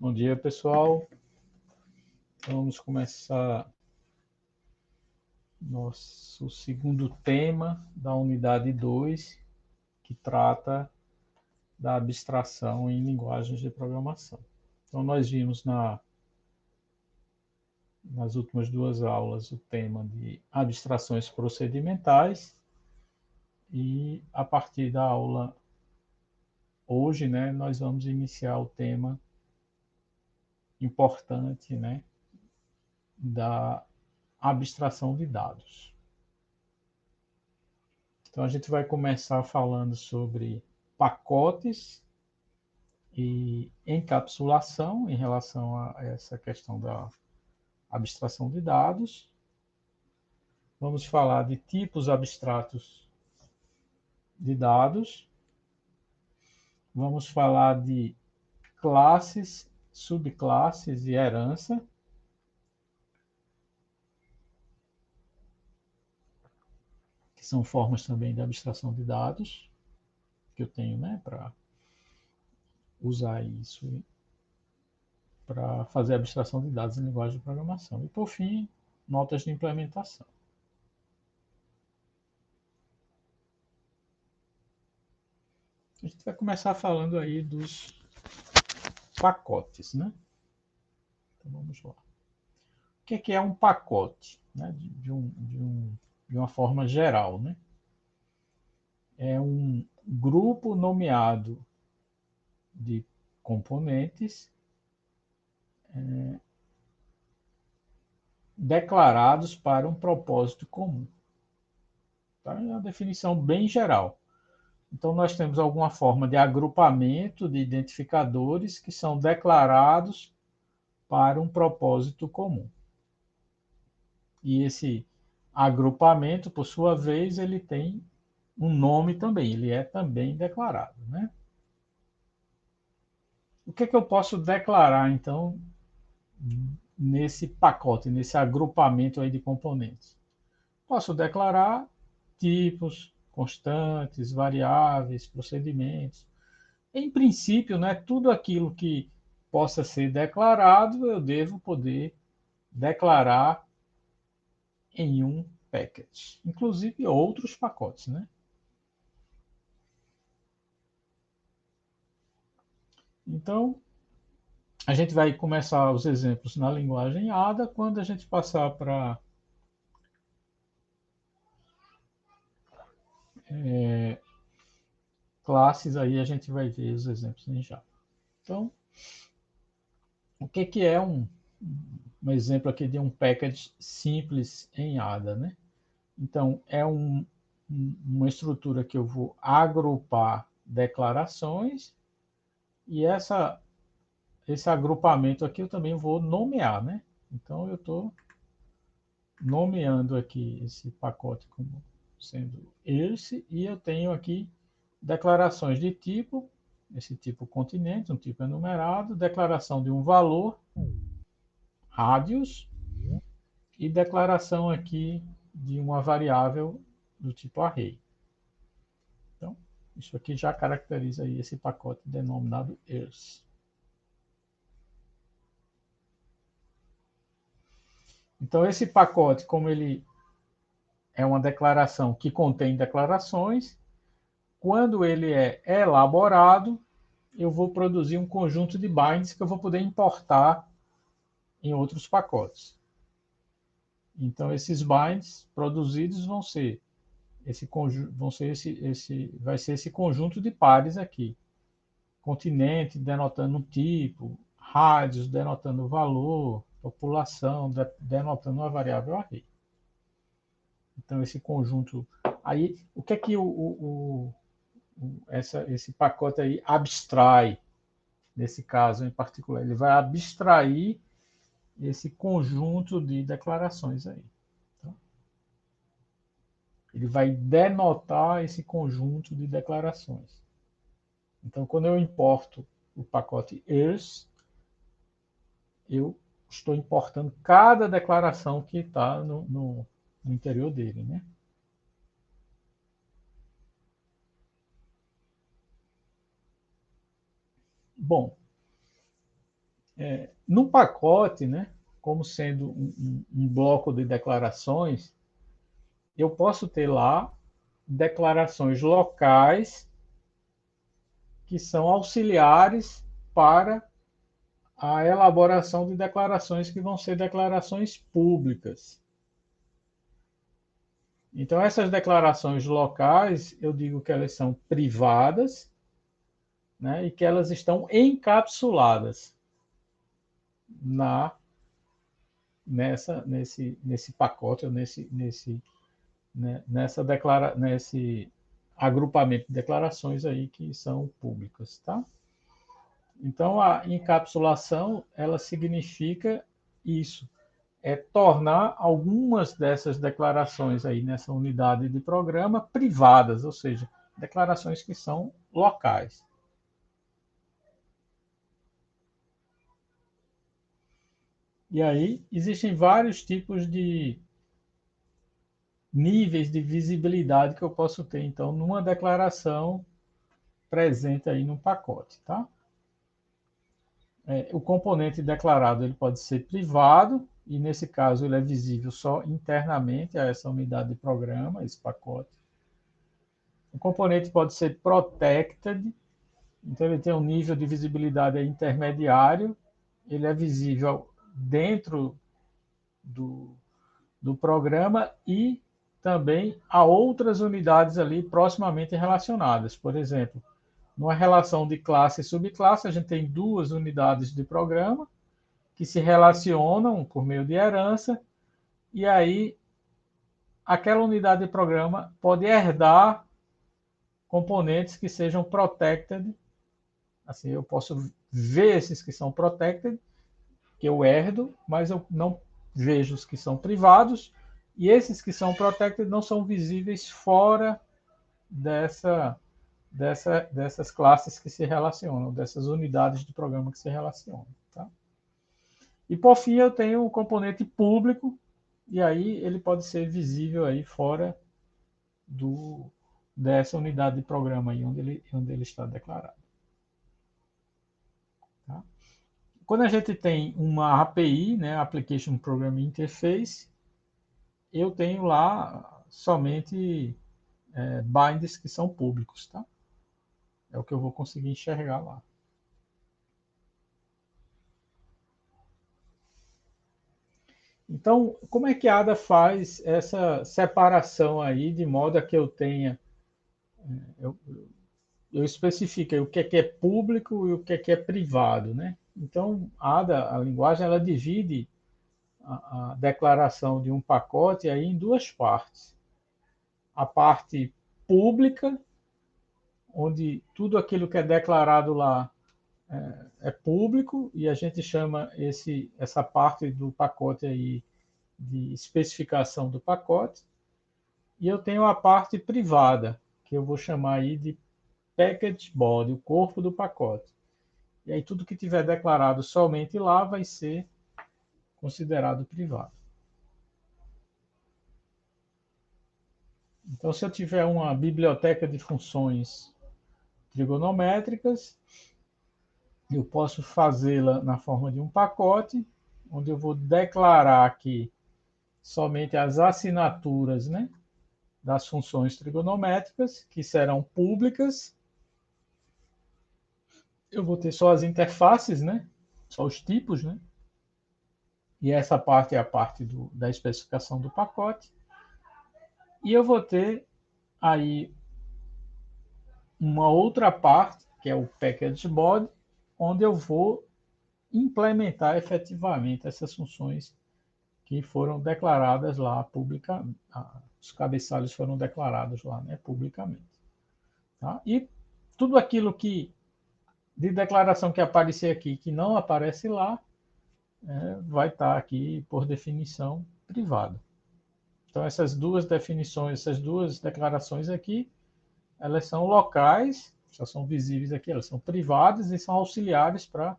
Bom dia, pessoal. Vamos começar nosso segundo tema da unidade 2, que trata da abstração em linguagens de programação. Então, nós vimos nas últimas duas aulas o tema de abstrações procedimentais e, a partir da aula hoje, nós vamos iniciar o tema importante, da abstração de dados. Então, a gente vai começar falando sobre pacotes e encapsulação em relação a essa questão da abstração de dados. Vamos falar de tipos abstratos de dados. Vamos falar de classes, subclasses e herança. Que são formas também de abstração de dados que eu tenho, para usar isso para fazer abstração de dados em linguagem de programação. E, por fim, notas de implementação. A gente vai começar falando aí dos pacotes, né? Então, vamos lá. O que é um pacote, né? De uma forma geral, né? É um grupo nomeado de componentes declarados para um propósito comum. Tá? É uma definição bem geral. Então, nós temos alguma forma de agrupamento de identificadores que são declarados para um propósito comum. E esse agrupamento, por sua vez, ele tem um nome também, ele é também declarado, né? O que eu posso declarar, então, nesse pacote, nesse agrupamento aí de componentes? Posso declarar tipos, constantes, variáveis, procedimentos. Em princípio, tudo aquilo que possa ser declarado, eu devo poder declarar em um package, inclusive outros pacotes, né? Então, a gente vai começar os exemplos na linguagem ADA. Quando a gente passar para classes, aí a gente vai ver os exemplos em Java. Então, o que é um exemplo aqui de um package simples em ADA, né? Então, é uma estrutura que eu vou agrupar declarações e esse agrupamento aqui eu também vou nomear, né? Então, eu estou nomeando aqui esse pacote como sendo esse, e eu tenho aqui declarações de tipo, esse tipo continente, um tipo enumerado, declaração de um valor, radius, e declaração aqui de uma variável do tipo array. Então, isso aqui já caracteriza aí esse pacote denominado ears. Então, esse pacote, como ele é uma declaração que contém declarações, quando ele é elaborado, eu vou produzir um conjunto de binds que eu vou poder importar em outros pacotes. Então, esses binds produzidos vai ser esse conjunto de pares aqui. Continente denotando um tipo, rádios denotando o valor, população denotando uma variável array. Então, esse conjunto. Aí, o que é que esse pacote aí abstrai, nesse caso em particular? Ele vai abstrair esse conjunto de declarações aí. Tá? Ele vai denotar esse conjunto de declarações. Então, quando eu importo o pacote ears, eu estou importando cada declaração que está no interior dele, né? Bom, No pacote, né, como sendo um bloco de declarações, eu posso ter lá declarações locais que são auxiliares para a elaboração de declarações que vão ser declarações públicas. Então, essas declarações locais, eu digo que elas são privadas, né, e que elas estão encapsuladas nesse pacote, ou nesse agrupamento de declarações aí que são públicas, tá? Então, a encapsulação, ela significa isso, é tornar algumas dessas declarações aí nessa unidade de programa privadas, ou seja, declarações que são locais. E aí existem vários tipos de níveis de visibilidade que eu posso ter, então, numa declaração presente aí no pacote, tá? O componente declarado ele pode ser privado, e nesse caso ele é visível só internamente a essa unidade de programa, esse pacote. O componente pode ser protected, então ele tem um nível de visibilidade intermediário, ele é visível dentro do programa e também a outras unidades ali proximamente relacionadas. Por exemplo, numa relação de classe e subclasse, a gente tem duas unidades de programa que se relacionam por meio de herança, e aí aquela unidade de programa pode herdar componentes que sejam protected. Assim, eu posso ver esses que são protected, que eu herdo, mas eu não vejo os que são privados, e esses que são protected não são visíveis fora dessas classes que se relacionam, dessas unidades de programa que se relacionam. Tá? E por fim eu tenho o componente público, e aí ele pode ser visível aí fora dessa unidade de programa aí onde ele está declarado. Tá? Quando a gente tem uma API, né, Application Programming Interface, eu tenho lá somente bindings que são públicos, tá? É o que eu vou conseguir enxergar lá. Então, como é que a Ada faz essa separação aí, de modo a que eu tenha, eu, eu especifiquei o que é público e o que é privado, né? Então, a Ada, a linguagem, ela divide a declaração de um pacote aí em duas partes. A parte pública, onde tudo aquilo que é declarado lá é público, e a gente chama essa parte do pacote aí de especificação do pacote. E eu tenho a parte privada, que eu vou chamar aí de package body, o corpo do pacote. E aí tudo que tiver declarado somente lá vai ser considerado privado. Então, se eu tiver uma biblioteca de funções trigonométricas, eu posso fazê-la na forma de um pacote, onde eu vou declarar aqui somente as assinaturas, né, das funções trigonométricas, que serão públicas. Eu vou ter só as interfaces, né, só os tipos, né, e essa parte é a parte da especificação do pacote. E eu vou ter aí uma outra parte, que é o package body, onde eu vou implementar efetivamente essas funções que foram declaradas lá publicamente. Os cabeçalhos foram declarados lá, né, publicamente. Tá? E tudo aquilo de declaração que aparecer aqui, que não aparece lá, vai estar aqui, por definição, privado. Então, essas duas definições, essas duas declarações aqui, elas são locais, só são visíveis aqui, elas são privadas e são auxiliares para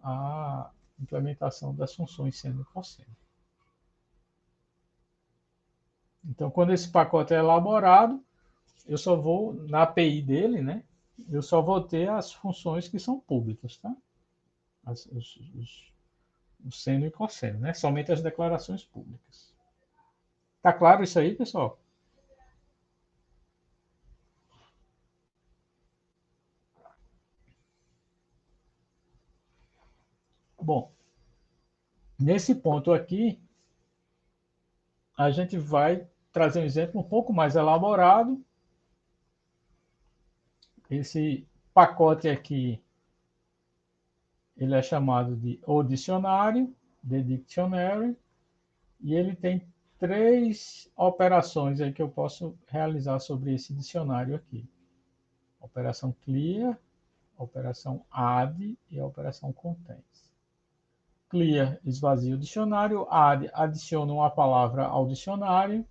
a implementação das funções seno e cosseno. Então, quando esse pacote é elaborado, eu só vou, na API dele, né? Eu só vou ter as funções que são públicas, tá? o seno e cosseno, né? Somente as declarações públicas. Tá claro isso aí, pessoal? Bom, nesse ponto aqui, a gente vai trazer um exemplo um pouco mais elaborado. Esse pacote aqui, ele é chamado de o dicionário, the dictionary, e ele tem 3 operações aí que eu posso realizar sobre esse dicionário aqui. A operação clear, a operação add e a operação contains. Clear esvazia o dicionário, add adiciona uma palavra ao dicionário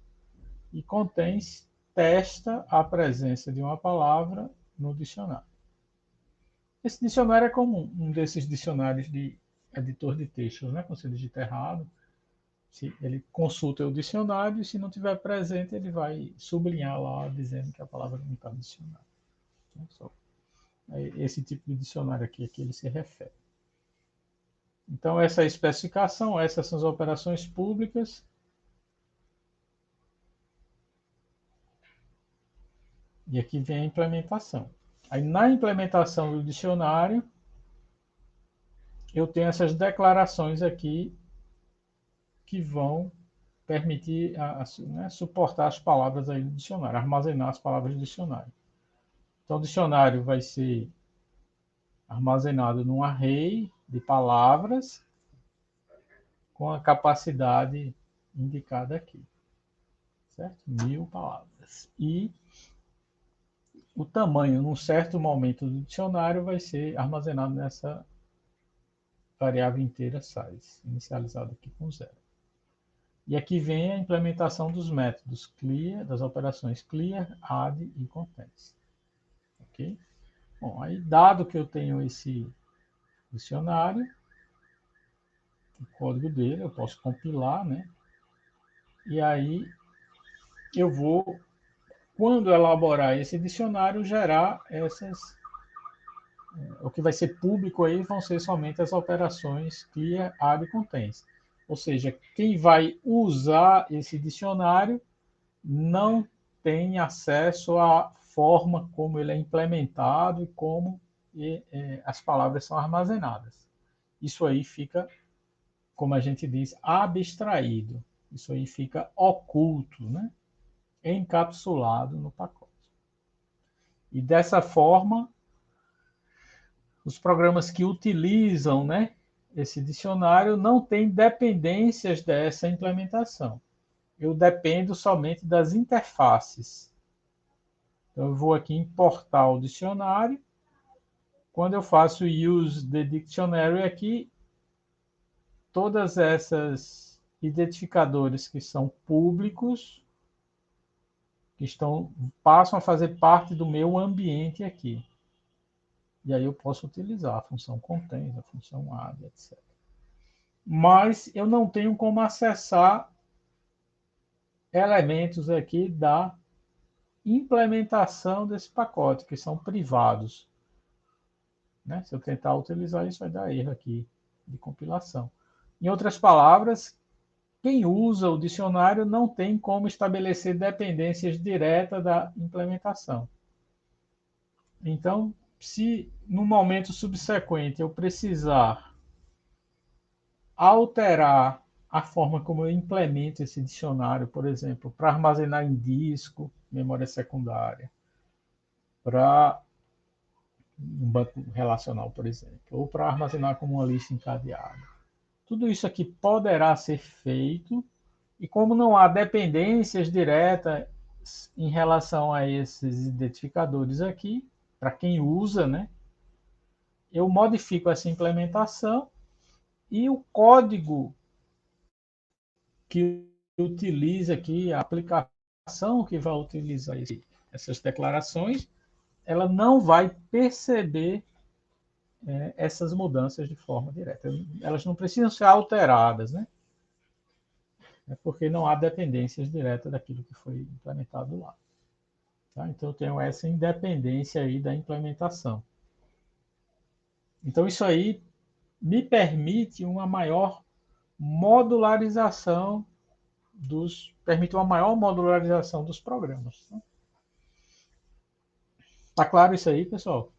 e contains testa a presença de uma palavra no dicionário. Esse dicionário é como um desses dicionários de editor de textos, né? Quando você digita errado, ele consulta o dicionário e se não tiver presente, ele vai sublinhar lá dizendo que a palavra não está no dicionário. Então, é esse tipo de dicionário aqui a que ele se refere. Então, essa é a especificação, essas são as operações públicas. E aqui vem a implementação. Aí, na implementação do dicionário, eu tenho essas declarações aqui que vão permitir né, suportar as palavras aí do dicionário, armazenar as palavras do dicionário. Então, o dicionário vai ser armazenado num array de palavras com a capacidade indicada aqui, certo? 1000 palavras. E o tamanho, num certo momento do dicionário, vai ser armazenado nessa variável inteira size, inicializada aqui com 0. E aqui vem a implementação dos métodos clear, das operações clear, add e contains. Ok? Bom, aí dado que eu tenho esse dicionário, o código dele, eu posso compilar, né? E aí eu vou, quando elaborar esse dicionário, gerar o que vai ser público aí vão ser somente as operações clear, add e contains. Ou seja, quem vai usar esse dicionário não tem acesso à forma como ele é implementado e como as palavras são armazenadas. Isso aí fica, como a gente diz, abstraído. Isso aí fica oculto, né? Encapsulado no pacote. E dessa forma, os programas que utilizam, né, esse dicionário não têm dependências dessa implementação. Eu dependo somente das interfaces. Então, eu vou aqui importar o dicionário. Quando eu faço use the dictionary aqui, todas essas identificadores que são públicos passam a fazer parte do meu ambiente aqui. E aí eu posso utilizar a função contains, a função add, etc. Mas eu não tenho como acessar elementos aqui da implementação desse pacote, que são privados. Né? Se eu tentar utilizar isso, vai dar erro aqui de compilação. Em outras palavras, quem usa o dicionário não tem como estabelecer dependências diretas da implementação. Então, se no momento subsequente eu precisar alterar a forma como eu implemento esse dicionário, por exemplo, para armazenar em disco, memória secundária, para um banco relacional, por exemplo, ou para armazenar como uma lista encadeada. Tudo isso aqui poderá ser feito, e como não há dependências diretas em relação a esses identificadores aqui, para quem usa, né, eu modifico essa implementação e o código que utiliza aqui, a aplicação que vai utilizar essas declarações, ela não vai perceber essas mudanças de forma direta. Elas não precisam ser alteradas, né? É porque não há dependências diretas daquilo que foi implementado lá. Tá? Então, eu tenho essa independência aí da implementação. Então, isso aí me permite uma maior modularização dos programas. Tá claro isso aí, pessoal?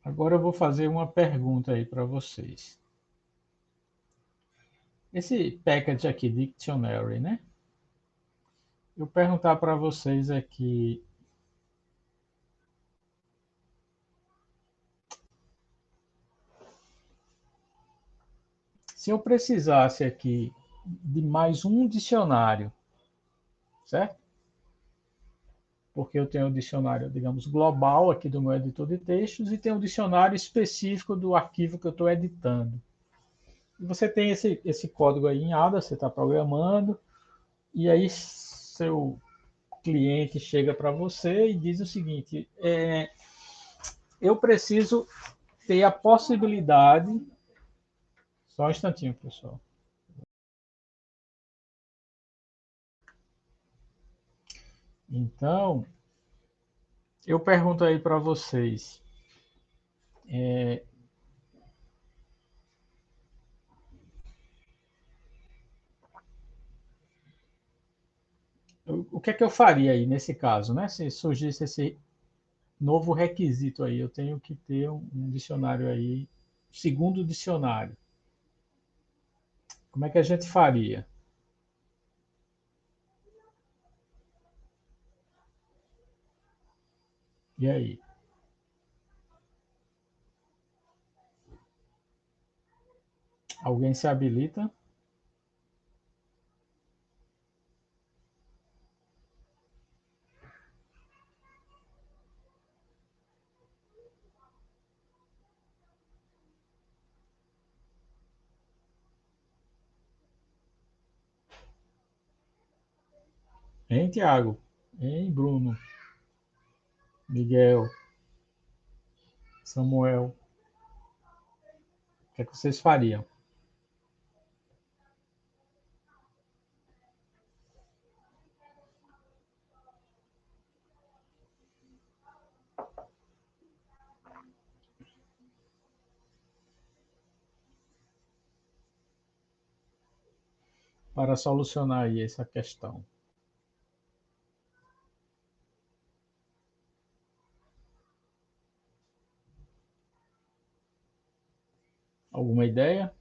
Agora eu vou fazer uma pergunta aí para vocês. Esse package aqui, Dictionary, né? Eu perguntar para vocês aqui, se eu precisasse aqui de mais um dicionário, certo? Porque eu tenho o dicionário, digamos, global aqui do meu editor de textos e tenho um dicionário específico do arquivo que eu estou editando. E você tem esse código aí em ADA, você está programando, e aí seu cliente chega para você e diz o seguinte: eu preciso ter a possibilidade. Só um instantinho, pessoal. Então, eu pergunto aí para vocês: o que é que eu faria aí nesse caso, né? Se surgisse esse novo requisito aí, eu tenho que ter um dicionário aí, segundo dicionário. Como é que a gente faria? E aí? Alguém se habilita? Hein, Tiago? Hein, Bruno? Miguel? Samuel? O que é que vocês fariam? Para solucionar aí essa questão? Alguma ideia?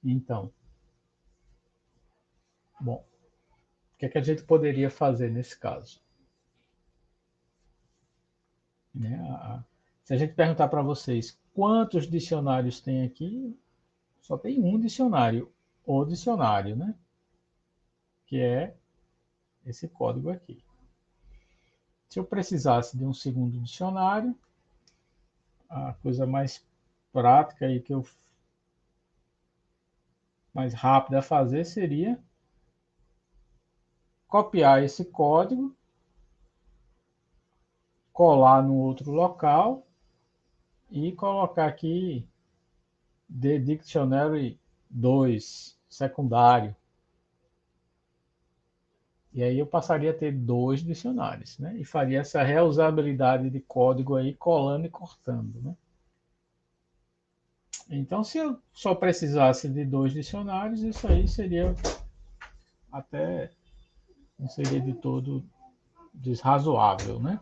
Então, bom, o que é que a gente poderia fazer nesse caso? Né? Se a gente perguntar para vocês quantos dicionários tem aqui, só tem um dicionário, o dicionário, né? Que é esse código aqui. Se eu precisasse de um segundo dicionário, a coisa mais prática e que eu mais rápida a fazer seria copiar esse código, colar no outro local e colocar aqui The Dictionary 2 secundário. E aí eu passaria a ter dois dicionários, né? E faria essa reusabilidade de código aí, colando e cortando, né? Então, se eu só precisasse de dois dicionários, isso aí seria até, não seria de todo desrazoável, né?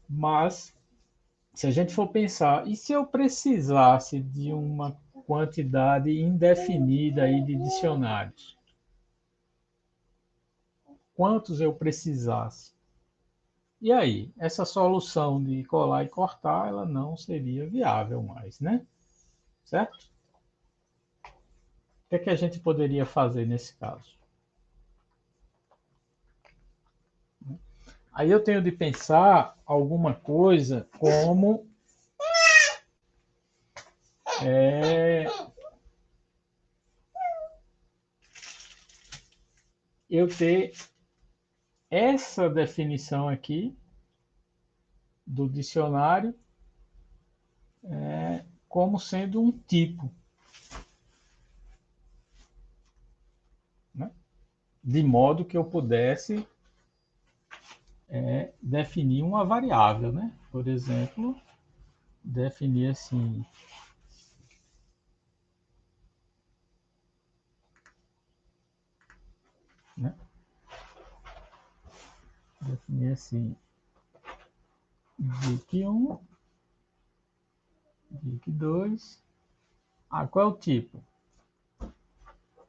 Mas, se a gente for pensar, e se eu precisasse de uma quantidade indefinida aí de dicionários? Quantos eu precisasse? E aí, essa solução de colar e cortar, ela não seria viável mais, né? Certo? O que é que a gente poderia fazer nesse caso? Aí eu tenho de pensar alguma coisa como é, eu ter essa definição aqui do dicionário como sendo um tipo, né? De modo que eu pudesse definir uma variável, né? Por exemplo, definir assim, né? Definir assim, dic1, dic2. Qual é o tipo?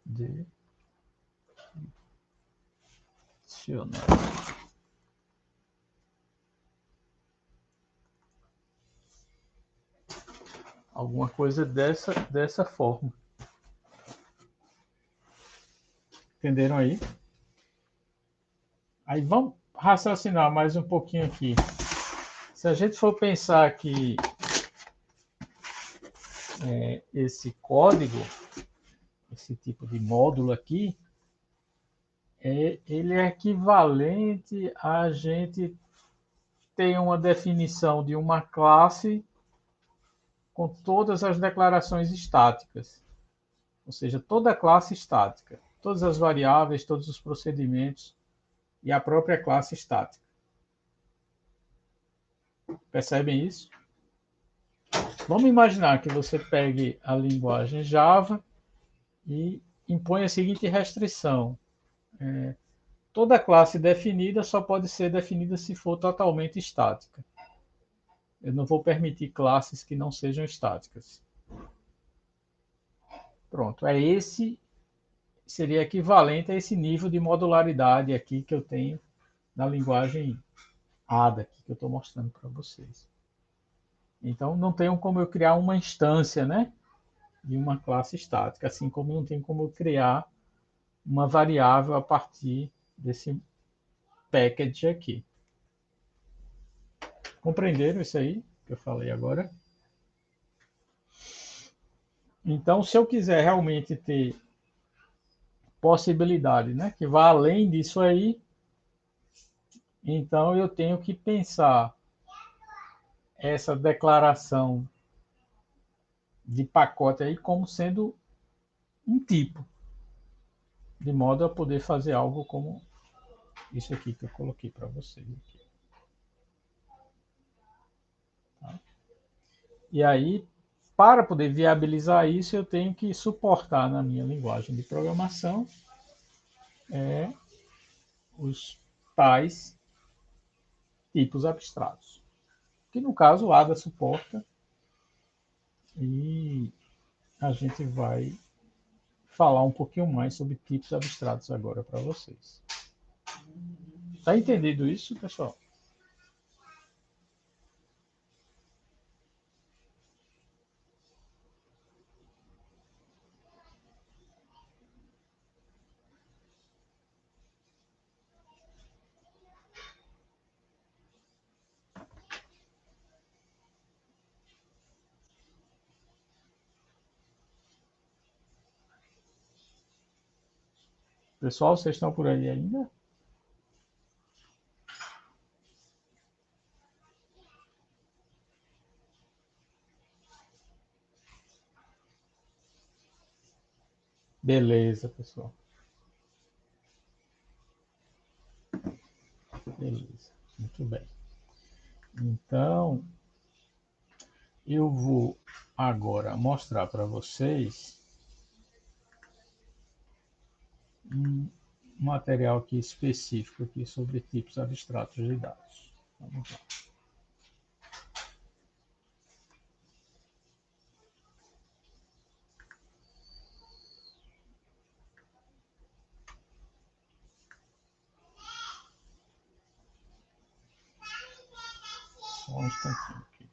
De dicionário. Alguma coisa dessa forma. Entenderam aí? Aí vamos raciocinar mais um pouquinho aqui. Se a gente for pensar que esse código, esse tipo de módulo aqui, ele é equivalente a gente ter uma definição de uma classe com todas as declarações estáticas. Ou seja, toda a classe estática, todas as variáveis, todos os procedimentos e a própria classe estática. Percebem isso? Vamos imaginar que você pegue a linguagem Java e impõe a seguinte restrição. Toda classe definida só pode ser definida se for totalmente estática. Eu não vou permitir classes que não sejam estáticas. Pronto, seria equivalente a esse nível de modularidade aqui que eu tenho na linguagem ADA, aqui, que eu estou mostrando para vocês. Então, não tenho como eu criar uma instância, né, de uma classe estática, assim como não tem como eu criar uma variável a partir desse package aqui. Compreenderam isso aí que eu falei agora? Então, se eu quiser realmente ter possibilidade, né, que vá além disso aí, então eu tenho que pensar essa declaração de pacote aí como sendo um tipo, de modo a poder fazer algo como isso aqui que eu coloquei para vocês. Aqui. Tá? E aí, para poder viabilizar isso, eu tenho que suportar na minha linguagem de programação os tais tipos abstratos, que no caso o ADA suporta, e a gente vai falar um pouquinho mais sobre tipos abstratos agora para vocês. Tá entendido isso, pessoal? Pessoal, vocês estão por aí ainda? Beleza, pessoal. Beleza, muito bem. Então, eu vou agora mostrar para vocês um material aqui específico aqui sobre tipos abstratos de dados. Vamos lá. Só um instantinho aqui.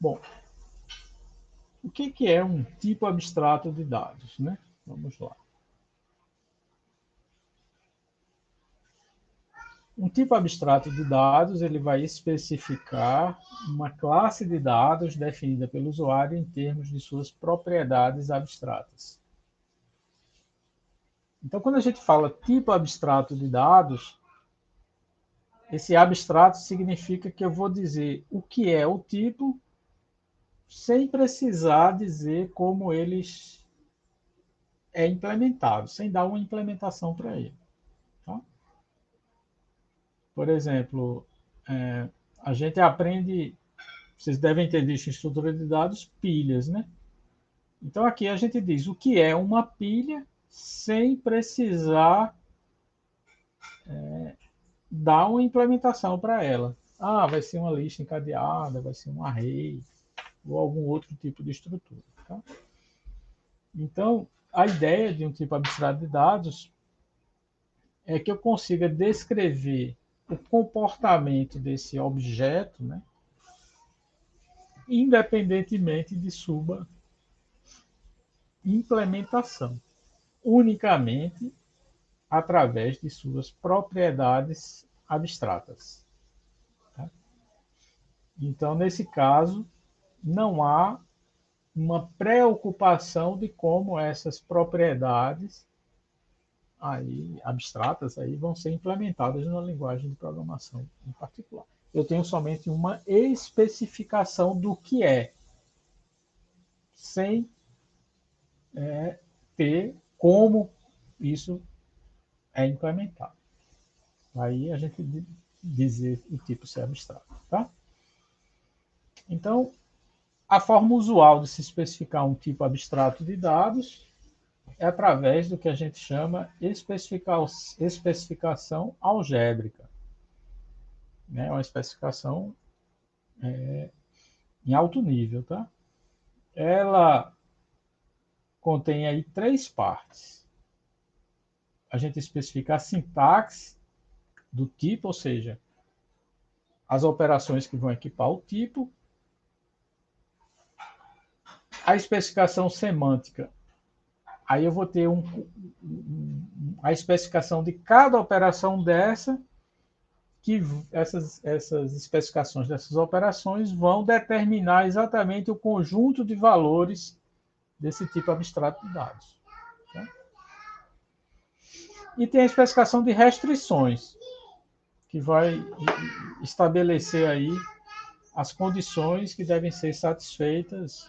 Bom, o que é um tipo abstrato de dados, né? Vamos lá. Um tipo abstrato de dados, ele vai especificar uma classe de dados definida pelo usuário em termos de suas propriedades abstratas. Então, quando a gente fala tipo abstrato de dados, esse abstrato significa que eu vou dizer o que é o tipo, sem precisar dizer como ele é implementado, sem dar uma implementação para ele. Tá? Por exemplo, a gente aprende, vocês devem ter visto em estrutura de dados, pilhas, né? Então aqui a gente diz o que é uma pilha sem precisar dar uma implementação para ela. Ah, vai ser uma lista encadeada, vai ser um array, ou algum outro tipo de estrutura. Tá? Então, a ideia de um tipo abstrato de dados é que eu consiga descrever o comportamento desse objeto, né, independentemente de sua implementação, unicamente através de suas propriedades abstratas. Tá? Então, nesse caso, não há uma preocupação de como essas propriedades aí, abstratas aí, vão ser implementadas na linguagem de programação em particular. Eu tenho somente uma especificação do que é, sem ter como isso é implementado. Aí a gente dizer o tipo ser abstrato. Tá? Então, a forma usual de se especificar um tipo abstrato de dados é através do que a gente chama especificação algébrica. Né? Uma especificação em alto nível. Tá? Ela contém aí 3 partes. A gente especifica a sintaxe do tipo, ou seja, as operações que vão equipar o tipo. A especificação semântica. Aí eu vou ter a especificação de cada operação dessa, que essas especificações dessas operações vão determinar exatamente o conjunto de valores desse tipo abstrato de dados. Tá? E tem a especificação de restrições, que vai estabelecer aí as condições que devem ser satisfeitas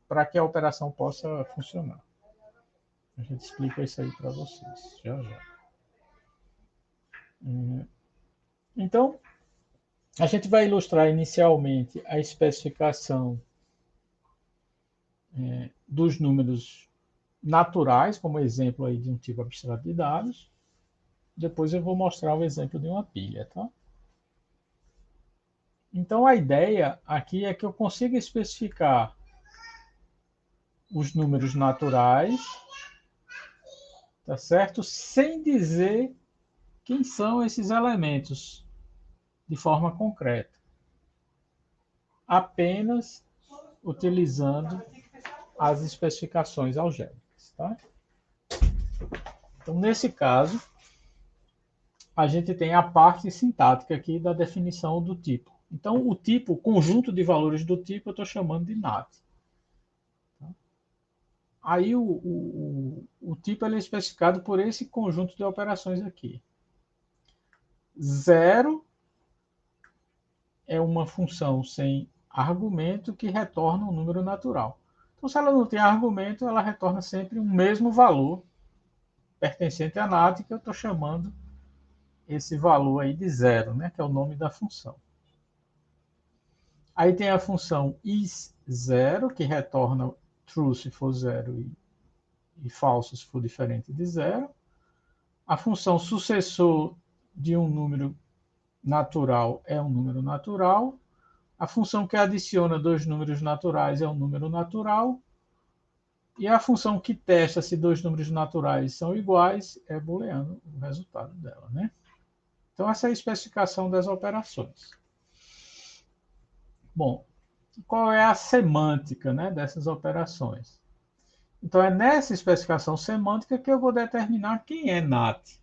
para que a operação possa funcionar. A gente explica isso aí para vocês, já já. Então, a gente vai ilustrar inicialmente a especificação dos números naturais, como exemplo aí de um tipo abstrato de dados. Depois eu vou mostrar o exemplo de uma pilha, tá? Então, a ideia aqui é que eu consiga especificar os números naturais, tá certo? Sem dizer quem são esses elementos de forma concreta. Apenas utilizando as especificações algébricas. Tá? Então, nesse caso, a gente tem a parte sintática aqui da definição do tipo. Então, o tipo, o conjunto de valores do tipo, eu estou chamando de NAT. Aí, o tipo ele é especificado por esse conjunto de operações aqui. 0 é uma função sem argumento que retorna um número natural. Então, se ela não tem argumento, ela retorna sempre o mesmo valor pertencente a NAT, que eu estou chamando esse valor aí de 0, né, que é o nome da função. Aí tem a função is0, que retorna true se for 0 e falso se for diferente de 0. A função sucessor de um número natural é um número natural. A função que adiciona 2 números naturais é um número natural. E a função que testa se 2 números naturais são iguais é booleano o resultado dela. Né? Então, essa é a especificação das operações. Bom, qual é a semântica, né, dessas operações? Então, é nessa especificação semântica que eu vou determinar quem é NAT,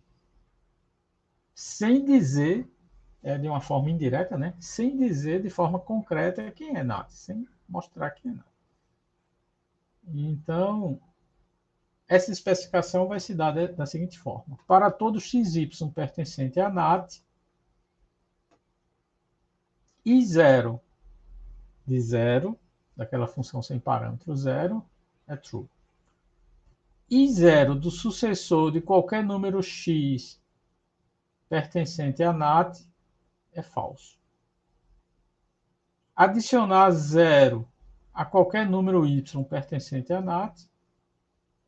sem dizer é de uma forma indireta, né? Sem dizer de forma concreta quem é NAT, sem mostrar quem é NAT. Então, essa especificação vai se dar da seguinte forma. Para todo xy pertencente a NAT, I0 de 0, daquela função sem parâmetro 0, é true. I0 do sucessor de qualquer número x pertencente a NAT é falso. Adicionar 0 a qualquer número y pertencente a NAT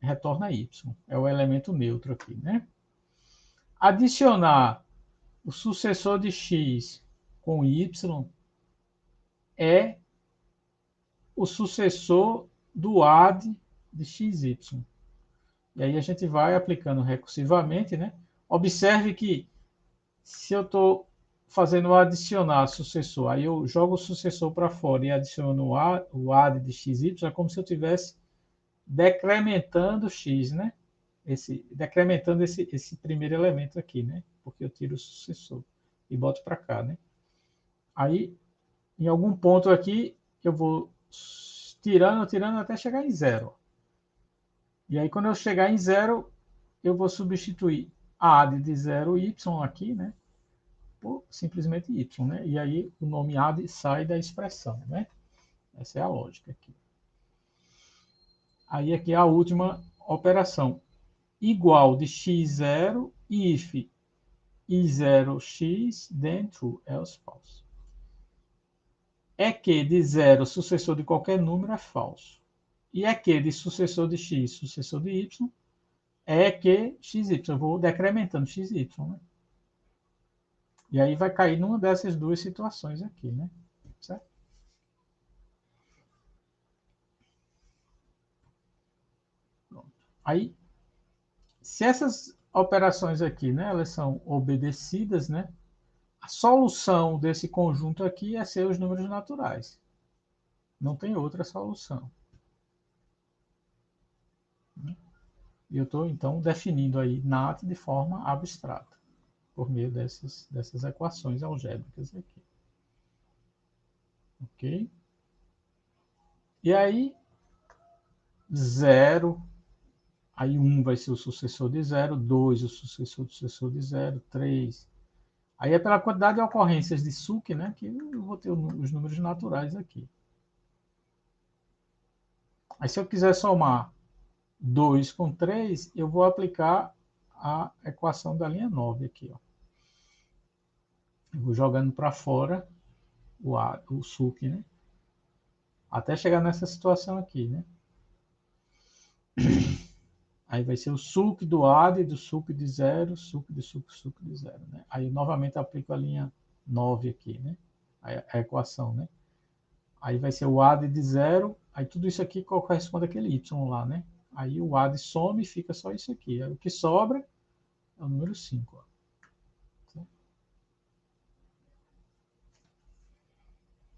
retorna y. É o elemento neutro aqui, né? Adicionar o sucessor de x com y é o sucessor do AD de xy. E aí a gente vai aplicando recursivamente, né? Observe que se eu estou fazendo adicionar sucessor, aí eu jogo o sucessor para fora e adiciono o AD de xy, é como se eu estivesse decrementando x, né? Decrementando esse primeiro elemento aqui, né? Porque eu tiro o sucessor e boto para cá, né? Aí, em algum ponto aqui, eu vou tirando até chegar em 0. E aí, quando eu chegar em 0, eu vou substituir a AD de 0 y aqui, né? Por simplesmente y, né? E aí, o nome AD sai da expressão, né? Essa é a lógica aqui. Aí, aqui é a última operação. Igual de x0, if i0x, then true, else false. É que de 0, sucessor de qualquer número, é falso. E é que de sucessor de x, sucessor de y, é que xy. Eu vou decrementando xy, né? E aí vai cair numa dessas duas situações aqui, né? Certo? Pronto. Aí, se essas operações aqui, né, elas são obedecidas, né? A solução desse conjunto aqui é ser os números naturais. Não tem outra solução. E eu estou, então, definindo aí NAT de forma abstrata, por meio dessas equações algébricas aqui. Ok? E aí, 0, aí 1 vai ser o sucessor de 0, 2 o sucessor de 0, 3. Aí é pela quantidade de ocorrências de SUC, né, que eu vou ter os números naturais aqui. Aí se eu quiser somar 2 com 3, eu vou aplicar a equação da linha 9 aqui. Ó. Eu vou jogando para fora o SUC, né? Até chegar nessa situação aqui, né? Aí vai ser o SUC do AD, do SUC de 0, SUC de SUC de 0, né? Aí novamente aplico a linha 9 aqui, né? A equação, né? Aí vai ser o AD de 0, aí tudo isso aqui corresponde àquele Y lá, né? Aí o AD some e fica só isso aqui. Aí o que sobra é o número 5, ó.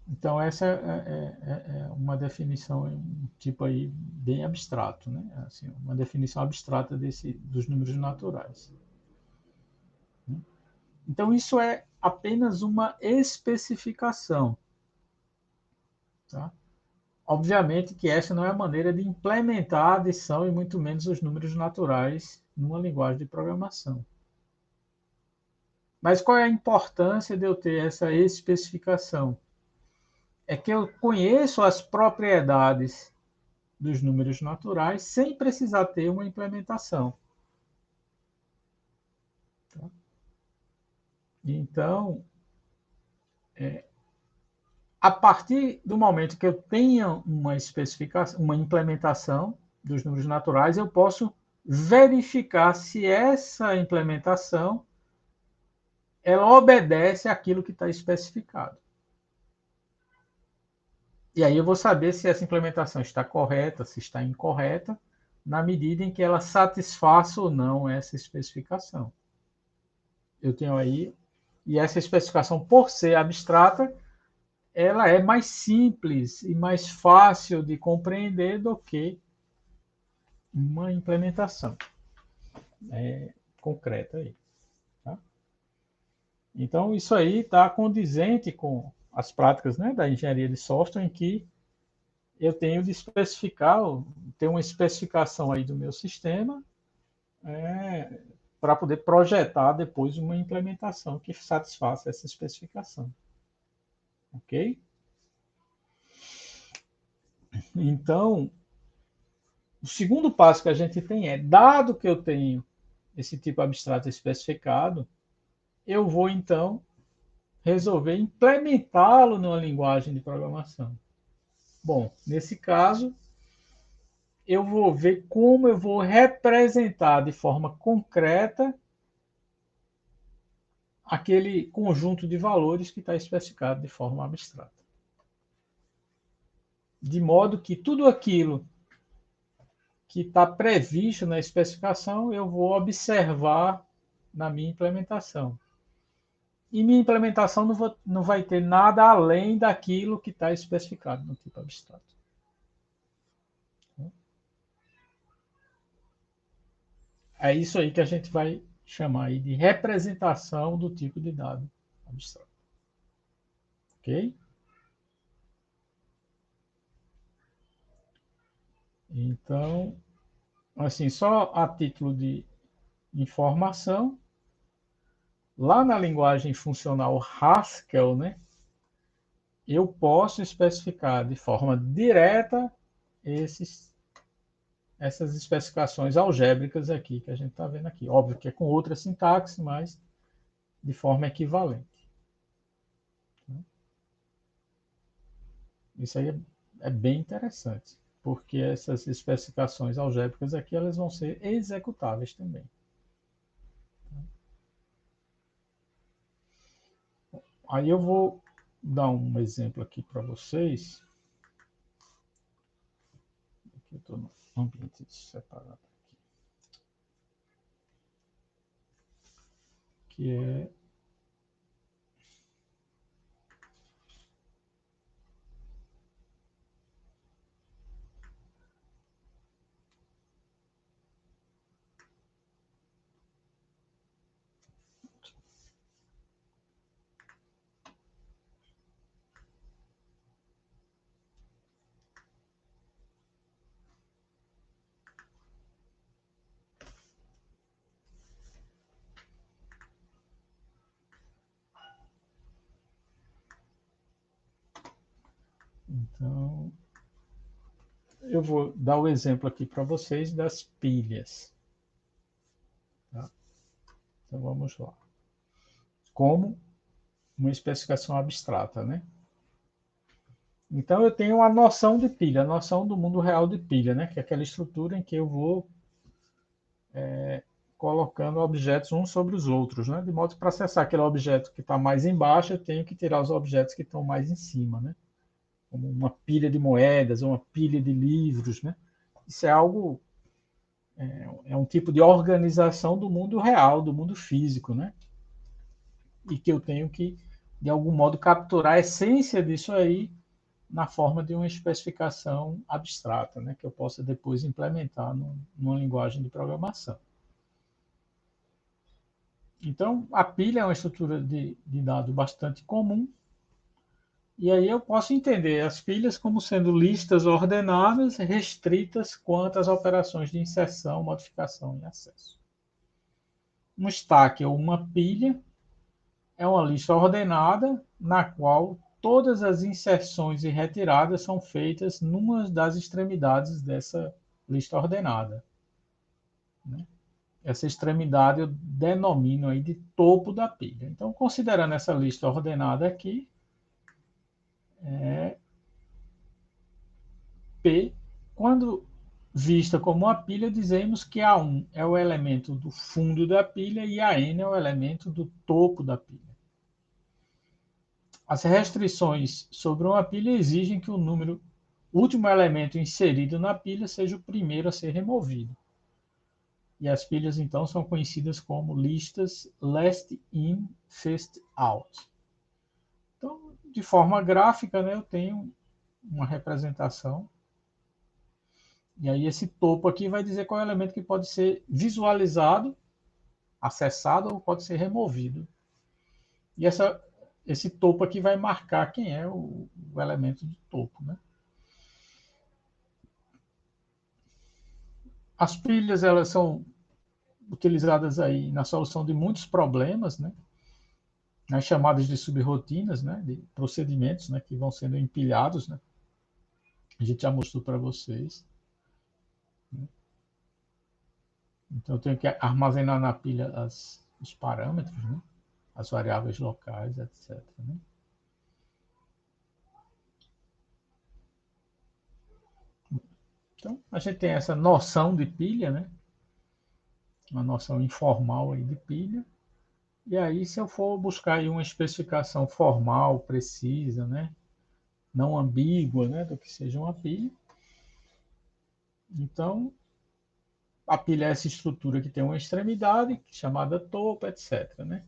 Então, essa é uma definição, um tipo aí bem abstrato, né? Assim, uma definição abstrata dos números naturais. Então, isso é apenas uma especificação. Tá? Obviamente que essa não é a maneira de implementar a adição e muito menos os números naturais numa linguagem de programação. Mas qual é a importância de eu ter essa especificação? É que eu conheço as propriedades dos números naturais sem precisar ter uma implementação. Tá? Então, a partir do momento que eu tenha uma especificação, uma implementação dos números naturais, eu posso verificar se essa implementação ela obedece àquilo que está especificado. E aí eu vou saber se essa implementação está correta, se está incorreta, na medida em que ela satisfaça ou não essa especificação. Eu tenho aí, e essa especificação, por ser abstrata, ela é mais simples e mais fácil de compreender do que uma implementação concreta aí. Tá? Então, isso aí está condizente com as práticas, né, da engenharia de software, em que eu tenho de especificar, ter uma especificação aí do meu sistema, para poder projetar depois uma implementação que satisfaça essa especificação. Ok? Então, o segundo passo que a gente tem é, dado que eu tenho esse tipo abstrato especificado, eu vou então resolver implementá-lo numa linguagem de programação. Bom, nesse caso, eu vou ver como eu vou representar de forma concreta aquele conjunto de valores que está especificado de forma abstrata. De modo que tudo aquilo que está previsto na especificação, eu vou observar na minha implementação. E minha implementação não vai ter nada além daquilo que está especificado no tipo abstrato. É isso aí que a gente vai chamar aí de representação do tipo de dado abstrato. Ok? Então, assim, só a título de informação, lá na linguagem funcional Haskell, né, eu posso especificar de forma direta essas especificações algébricas aqui que a gente está vendo aqui. Óbvio que é com outra sintaxe, mas de forma equivalente. Isso aí é bem interessante, porque essas especificações algébricas aqui elas vão ser executáveis também. Aí eu vou dar um exemplo aqui para vocês. Aqui eu estou no ambiente separado aqui, que é então eu vou dar o exemplo aqui para vocês das pilhas. Tá? Então vamos lá. Como uma especificação abstrata, né? Então eu tenho a noção de pilha, a noção do mundo real de pilha, né? Que é aquela estrutura em que eu vou colocando objetos uns sobre os outros, né? De modo que para acessar aquele objeto que está mais embaixo, eu tenho que tirar os objetos que estão mais em cima, né? Como uma pilha de moedas, uma pilha de livros, né? Isso é algo, é um tipo de organização do mundo real, do mundo físico, né? E que eu tenho que, de algum modo, capturar a essência disso aí na forma de uma especificação abstrata, né? Que eu possa depois implementar numa linguagem de programação. Então, a pilha é uma estrutura de dado bastante comum, e aí eu posso entender as pilhas como sendo listas ordenadas, restritas quanto às operações de inserção, modificação e acesso. Um stack ou uma pilha é uma lista ordenada na qual todas as inserções e retiradas são feitas numa das extremidades dessa lista ordenada. Né? Essa extremidade eu denomino aí de topo da pilha. Então, considerando essa lista ordenada aqui, P, quando vista como uma pilha, dizemos que A1 é o elemento do fundo da pilha e AN é o elemento do topo da pilha. As restrições sobre uma pilha exigem que o último elemento inserido na pilha seja o primeiro a ser removido. E as pilhas, então, são conhecidas como listas last in, first out. Então, de forma gráfica, né, eu tenho uma representação. E aí esse topo aqui vai dizer qual é o elemento que pode ser visualizado, acessado ou pode ser removido E esse topo aqui vai marcar quem é o elemento de topo, né? As pilhas, elas são utilizadas aí na solução de muitos problemas, né? Nas chamadas de subrotinas, né? De procedimentos, né? Que vão sendo empilhados, né? A gente já mostrou para vocês. Né? Então, eu tenho que armazenar na pilha os parâmetros, né? As variáveis locais, etc. Né? Então, a gente tem essa noção de pilha, né? Uma noção informal aí de pilha. E aí, se eu for buscar aí uma especificação formal, precisa, né? Não ambígua, né? Do que seja uma pilha. Então, a pilha é essa estrutura que tem uma extremidade, chamada topo, etc. Né?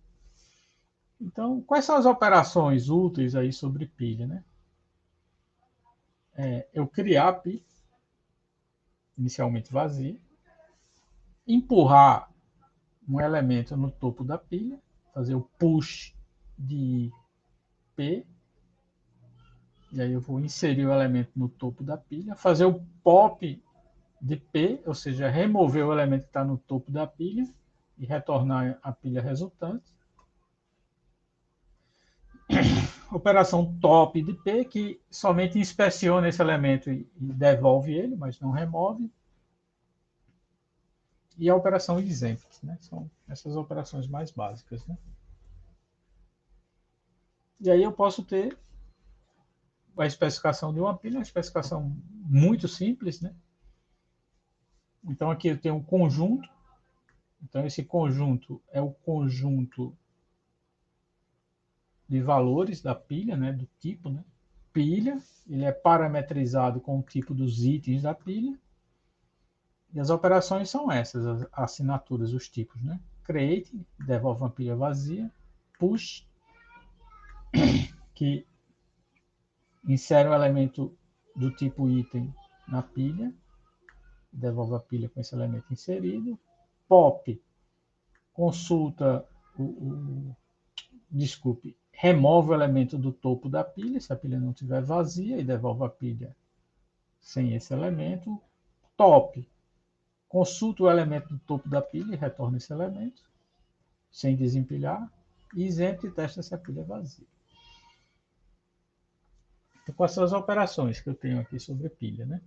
Então, quais são as operações úteis aí sobre pilha? Né? Eu criar a pilha, inicialmente vazia, empurrar um elemento no topo da pilha, fazer o push de P, e aí eu vou inserir o elemento no topo da pilha, fazer o pop de P, ou seja, remover o elemento que está no topo da pilha e retornar a pilha resultante. Operação top de P, que somente inspeciona esse elemento e devolve ele, mas não remove. E a operação exempt, né? São essas operações mais básicas. Né? E aí eu posso ter a especificação de uma pilha, uma especificação muito simples. Né? Então aqui eu tenho um conjunto. Então esse conjunto é o conjunto de valores da pilha, né? Do tipo, né? Pilha, ele é parametrizado com o tipo dos itens da pilha. E as operações são essas, as assinaturas, os tipos, né? Create, devolve uma pilha vazia. Push, que insere um elemento do tipo item na pilha, devolve a pilha com esse elemento inserido. Pop, consulta desculpe, remove o elemento do topo da pilha, se a pilha não estiver vazia, e devolve a pilha sem esse elemento. Top, consulta o elemento do topo da pilha e retorna esse elemento, sem desempilhar. E exempt, testa se a pilha é vazia. Então, quais são as operações que eu tenho aqui sobre pilha, né?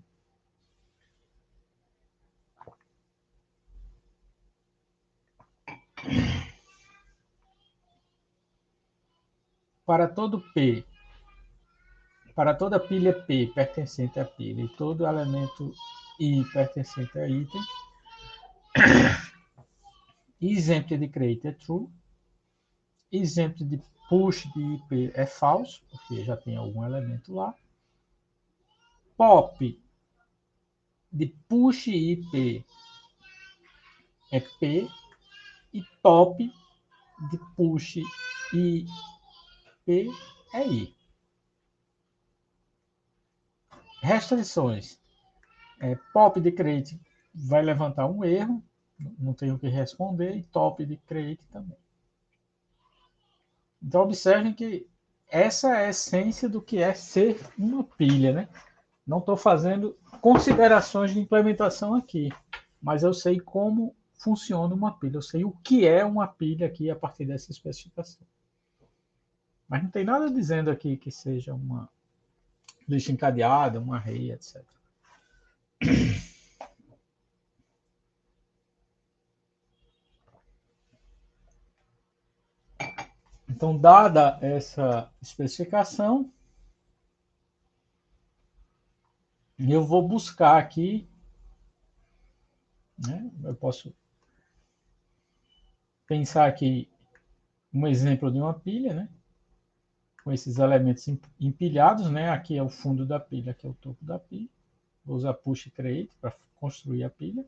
Para todo P, para toda pilha P pertencente à pilha e todo elemento I pertencente a item, exempt de create é true, exempt de push de IP é falso, porque já tem algum elemento lá. Pop de push IP é P e top de push IP é I. Restrições. Pop de create vai levantar um erro, não tenho o que responder, e top de create também. Então, observem que essa é a essência do que é ser uma pilha, né? Não estou fazendo considerações de implementação aqui, mas eu sei como funciona uma pilha, eu sei o que é uma pilha aqui a partir dessa especificação. Mas não tem nada dizendo aqui que seja uma lista encadeada, um array, etc. Então, dada essa especificação, eu vou buscar aqui, né? Eu posso pensar aqui um exemplo de uma pilha, né? Com esses elementos empilhados, né? Aqui é o fundo da pilha, aqui é o topo da pilha. Vou usar push e create para construir a pilha.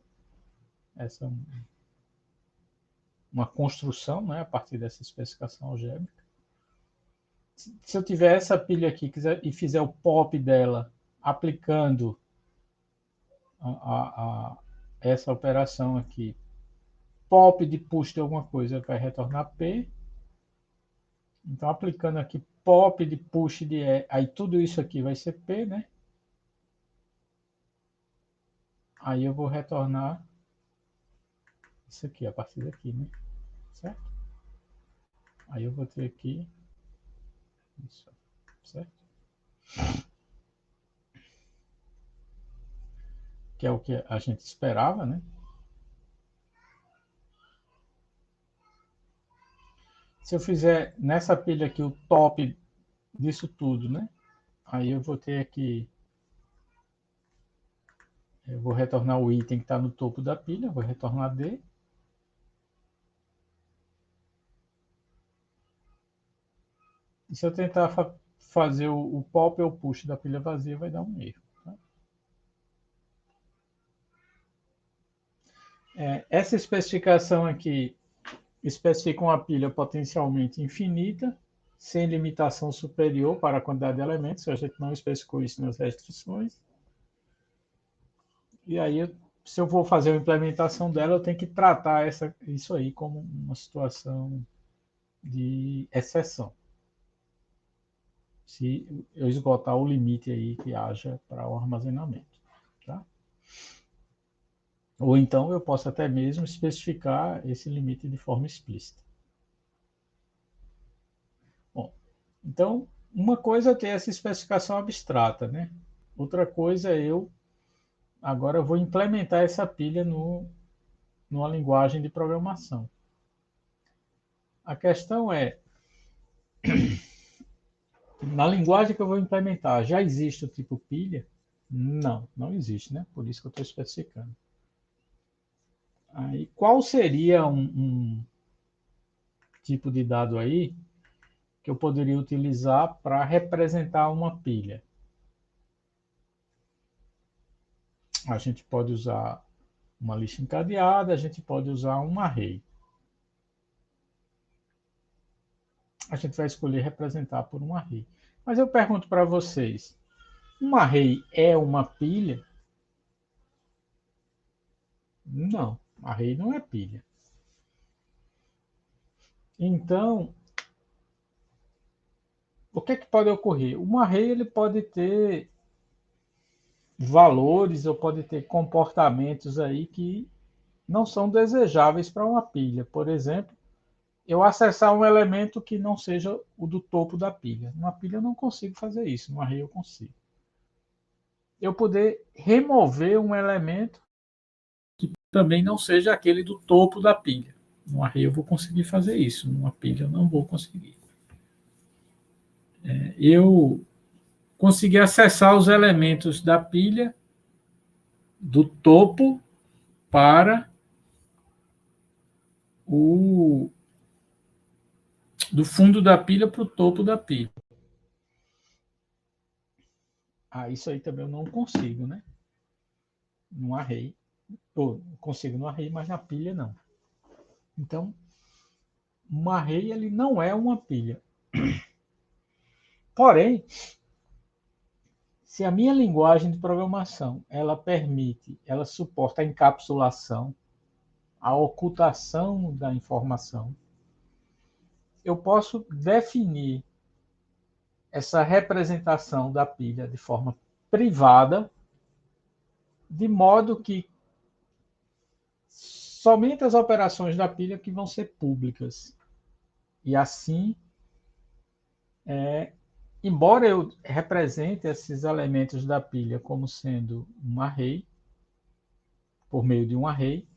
Essa é uma construção, né? A partir dessa especificação algébrica. Se eu tiver essa pilha aqui e fizer o pop dela aplicando essa operação aqui, pop de push de alguma coisa vai retornar P, Então, aplicando aqui pop de push de E, aí tudo isso aqui vai ser P, né? Aí eu vou retornar isso aqui, a partir daqui, né? Certo? Aí eu vou ter aqui isso, certo? Que é o que a gente esperava, né? Se eu fizer nessa pilha aqui o top disso tudo, né? Aí eu vou ter aqui, eu vou retornar o item que está no topo da pilha, vou retornar D. E se eu tentar fazer o pop ou push da pilha vazia, vai dar um erro. Tá? Essa especificação aqui especifica uma pilha potencialmente infinita, sem limitação superior para a quantidade de elementos, a gente não especificou isso nas restrições. E aí, se eu vou fazer a implementação dela, eu tenho que tratar isso aí como uma situação de exceção. Se eu esgotar o limite aí que haja para o armazenamento. Tá? Ou então eu posso até mesmo especificar esse limite de forma explícita. Bom, então, uma coisa é ter essa especificação abstrata, né? Outra coisa é eu agora vou implementar essa pilha numa linguagem de programação. A questão é, na linguagem que eu vou implementar, já existe o tipo pilha? Não, não existe, né? Por isso que eu estou especificando. Aí, qual seria um tipo de dado aí que eu poderia utilizar para representar uma pilha? A gente pode usar uma lista encadeada, a gente pode usar um array. A gente vai escolher representar por um array. Mas eu pergunto para vocês, um array é uma pilha? Não, array não é pilha. Então, o que pode ocorrer? Um array ele pode ter valores ou pode ter comportamentos aí que não são desejáveis para uma pilha. Por exemplo, eu acessar um elemento que não seja o do topo da pilha. Numa pilha eu não consigo fazer isso, no array eu consigo. Eu poder remover um elemento que também não seja aquele do topo da pilha. No array eu vou conseguir fazer isso, numa pilha eu não vou conseguir. Eu consegui acessar os elementos da pilha do topo para do fundo da pilha para o topo da pilha. Isso aí também eu não consigo, né? No array. Ou consigo no array, mas na pilha não. Então, um array ele não é uma pilha. Porém, se a minha linguagem de programação ela permite, ela suporta a encapsulação, a ocultação da informação, eu posso definir essa representação da pilha de forma privada, de modo que somente as operações da pilha que vão ser públicas. E assim, embora eu represente esses elementos da pilha como sendo um array, por meio de um array,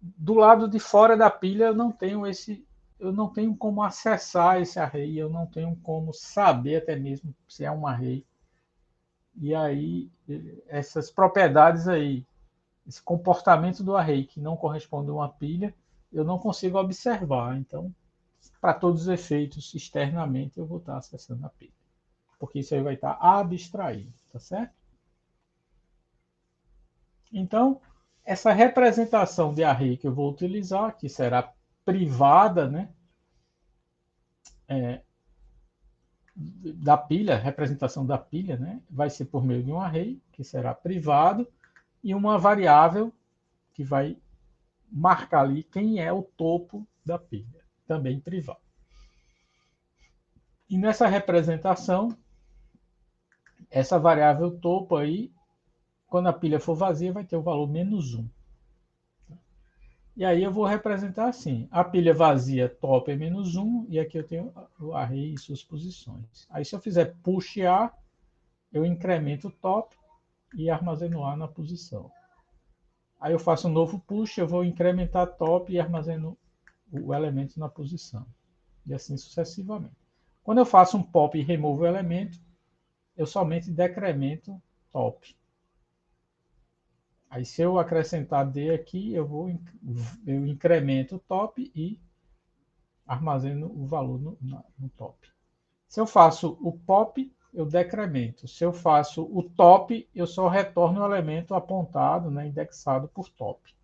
do lado de fora da pilha eu não tenho como acessar esse array, eu não tenho como saber até mesmo se é um array. E aí, essas propriedades aí, esse comportamento do array que não corresponde a uma pilha, eu não consigo observar. Então, para todos os efeitos, externamente, eu vou estar acessando a pilha. Porque isso aí vai estar abstraído, tá certo? Então, essa representação de array que eu vou utilizar, que será privada, né? Da pilha, representação da pilha, né? Vai ser por meio de um array, que será privado, e uma variável que vai marcar ali quem é o topo da pilha, também privado. E nessa representação, essa variável topo aí, quando a pilha for vazia, vai ter o valor -1. E aí eu vou representar assim, a pilha vazia top é -1, e aqui eu tenho o array e suas posições. Aí se eu fizer push A, eu incremento o top e armazeno A na posição. Aí eu faço um novo push, eu vou incrementar top e armazeno o elemento na posição. E assim sucessivamente. Quando eu faço um pop e removo o elemento, eu somente decremento top. Aí se eu acrescentar D aqui, eu incremento o top e armazeno o valor no top. Se eu faço o pop, eu decremento. Se eu faço o top, eu só retorno o elemento apontado, né, indexado por top.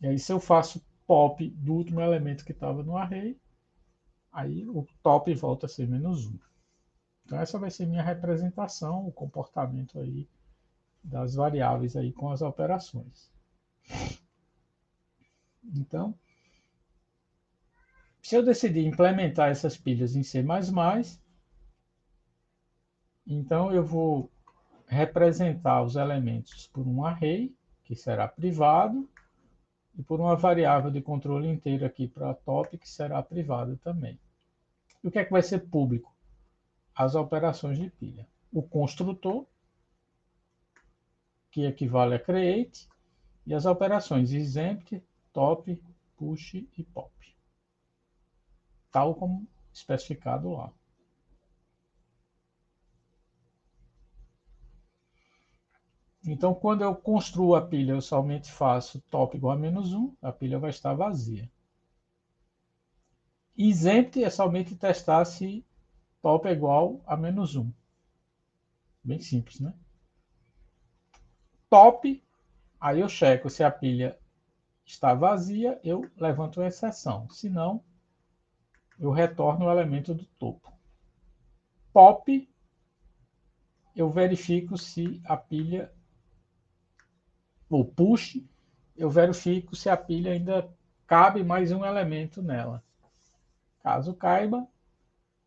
E aí se eu faço pop do último elemento que estava no array, aí o top volta a ser -1. Então essa vai ser minha representação, o comportamento aí das variáveis aí com as operações. Então, se eu decidir implementar essas pilhas em C++, então eu vou representar os elementos por um array, que será privado, e por uma variável de controle inteiro aqui para top, que será privada também. E o que é que vai ser público? As operações de pilha. O construtor, que equivale a create, e as operações exempt, top, push e pop. Tal como especificado lá. Então, quando eu construo a pilha, eu somente faço top igual a -1, a pilha vai estar vazia. Exempt é somente testar se top é igual a -1. Bem simples, né? Top, aí eu checo se a pilha está vazia, eu levanto uma exceção. Se não, eu retorno o elemento do topo. Pop, eu verifico se a pilha, ou push, eu verifico se a pilha ainda cabe mais um elemento nela. Caso caiba,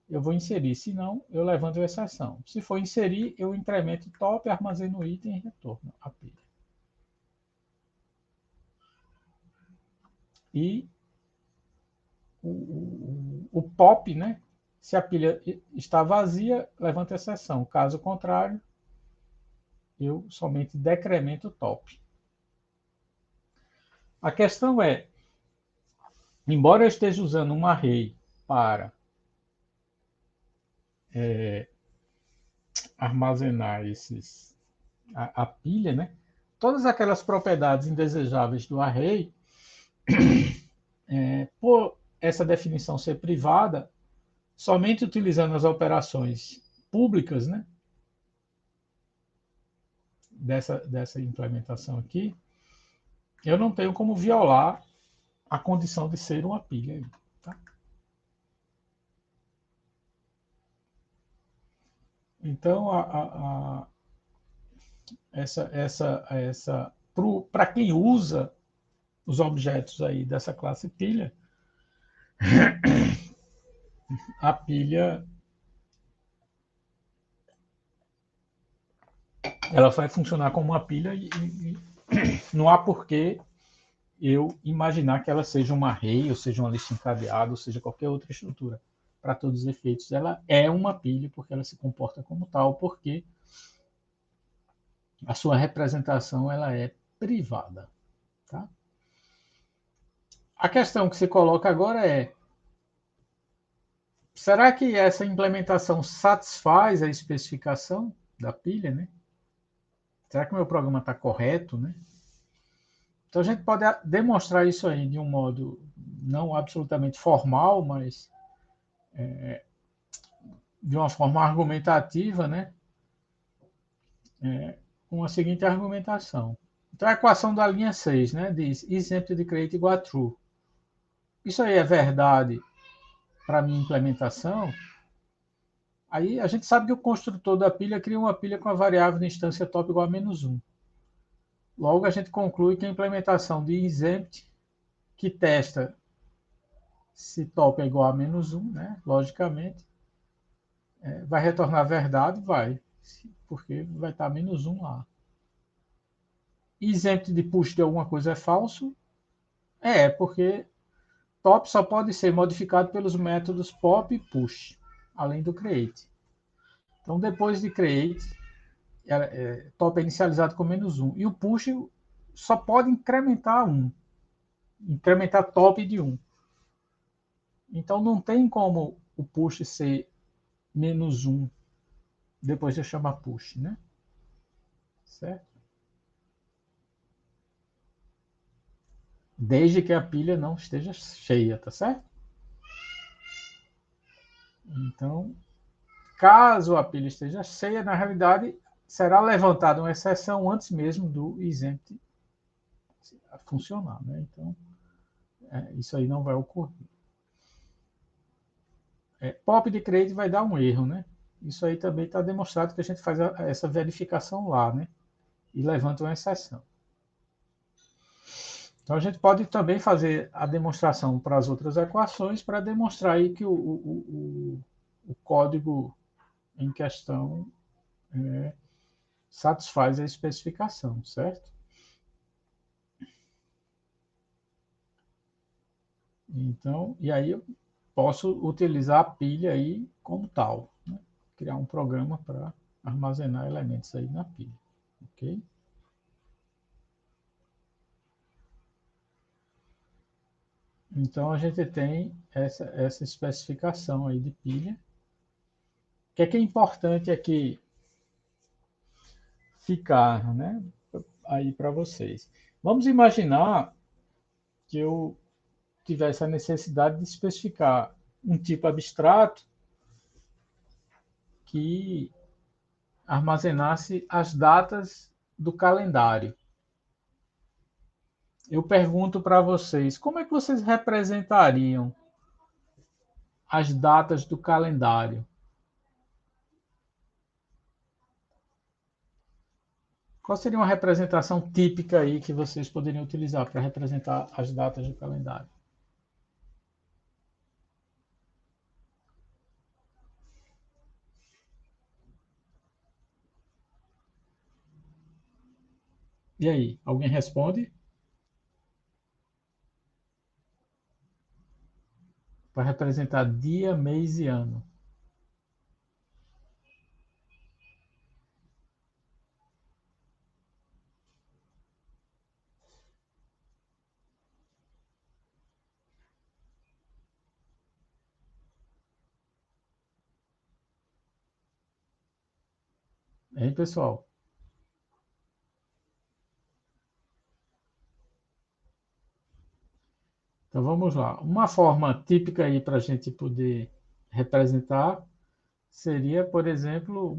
eu vou inserir. Se não, eu levanto a exceção. Se for inserir, eu incremento top, armazeno o item e retorno a pilha. E o pop, né? Se a pilha está vazia, levanta a exceção. Caso contrário, eu somente decremento o top. A questão é, embora eu esteja usando um array para armazenar a pilha, né? Todas aquelas propriedades indesejáveis do array, por essa definição ser privada, somente utilizando as operações públicas, né? Dessa implementação aqui, eu não tenho como violar a condição de ser uma pilha. Tá? Então, para quem usa os objetos aí dessa classe pilha, a pilha ela vai funcionar como uma pilha e não há porquê eu imaginar que ela seja uma array, ou seja uma lista encadeada, ou seja qualquer outra estrutura. Para todos os efeitos, ela é uma pilha porque ela se comporta como tal, porque a sua representação ela é privada. Tá? A questão que se coloca agora é: será que essa implementação satisfaz a especificação da pilha, né? Será que o meu programa está correto, né? Então a gente pode demonstrar isso aí de um modo não absolutamente formal, mas de uma forma argumentativa, né? Com a seguinte argumentação. Então a equação da linha 6, né, diz exempt de create igual a true. Isso aí é verdade para a minha implementação? Aí a gente sabe que o construtor da pilha cria uma pilha com a variável de instância top igual a -1. Logo, a gente conclui que a implementação de exempt, que testa se top é igual a -1, né? Logicamente, vai retornar verdade? Vai, porque vai estar -1 lá. Isento de push de alguma coisa é falso? Porque top só pode ser modificado pelos métodos pop e push, além do create. Então, depois de create, top é inicializado com -1. E o push só pode incrementar 1. Incrementar top de 1. Então, não tem como o push ser -1 depois de eu chamar push, né? Certo? Desde que a pilha não esteja cheia, tá certo? Então, caso a pilha esteja cheia, na realidade, será levantada uma exceção antes mesmo do exempt funcionar, né? Então, isso aí não vai ocorrer. Pop de create vai dar um erro, né? Isso aí também está demonstrado que a gente faz essa verificação lá, né? E levanta uma exceção. Então, a gente pode também fazer a demonstração para as outras equações para demonstrar aí que o código em questão satisfaz a especificação, certo? Então, e aí eu posso utilizar a pilha aí como tal, né? Criar um programa para armazenar elementos aí na pilha, ok? Então, a gente tem essa especificação aí de pilha. O que é importante aqui ficar, né, aí para vocês. Vamos imaginar que eu tivesse a necessidade de especificar um tipo abstrato que armazenasse as datas do calendário. Eu pergunto para vocês, como é que vocês representariam as datas do calendário? Qual seria uma representação típica aí que vocês poderiam utilizar para representar as datas do calendário? E aí, alguém responde? Para representar dia, mês e ano. Hein, pessoal? Então vamos lá. Uma forma típica aí para a gente poder representar seria, por exemplo,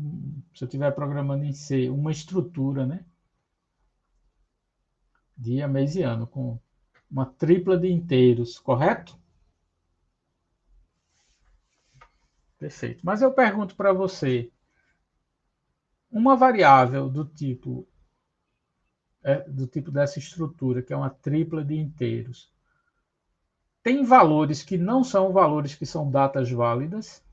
se eu estiver programando em C, uma estrutura, né? Dia, mês e ano, com uma tripla de inteiros, correto? Perfeito. Mas eu pergunto para você, uma variável do tipo dessa estrutura, que é uma tripla de inteiros, tem valores que não são valores que são datas válidas?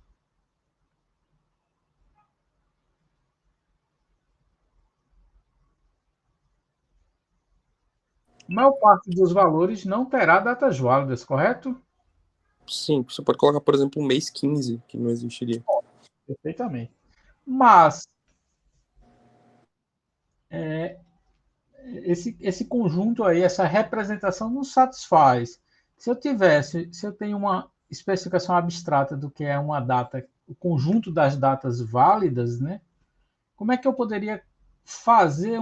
A maior parte dos valores não terá datas válidas, correto? Sim, você pode colocar, por exemplo, um mês 15, que não existiria. Perfeitamente. Mas esse conjunto aí, essa representação não satisfaz. Se eu tenho uma especificação abstrata do que é uma data, o conjunto das datas válidas, né? Como é que eu poderia fazer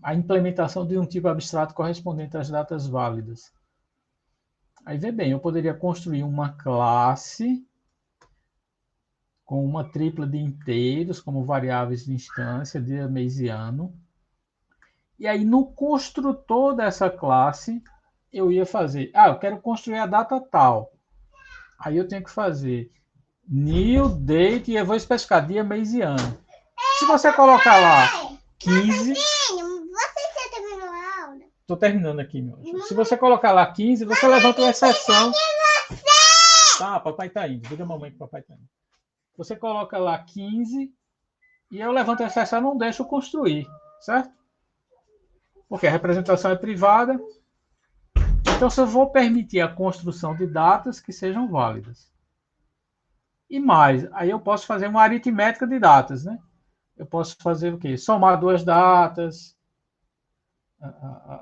a implementação de um tipo abstrato correspondente às datas válidas? Aí vê bem, eu poderia construir uma classe com uma tripla de inteiros como variáveis de instância, dia, mês e ano. E aí no construtor dessa classe eu ia fazer, eu quero construir a data tal. Aí eu tenho que fazer new date e eu vou especificar dia, mês e ano. Se você colocar lá 15, Estou terminando aqui, meu anjo. Se você colocar lá 15, você levanta uma exceção. Tá, papai está indo. Diga a mamãe que papai está indo. Você coloca lá 15 e eu levanto a exceção e não deixo construir, certo? Porque a representação é privada. Então, se eu vou permitir a construção de datas que sejam válidas. E mais, aí eu posso fazer uma aritmética de datas, né? Eu posso fazer o quê? Somar duas datas,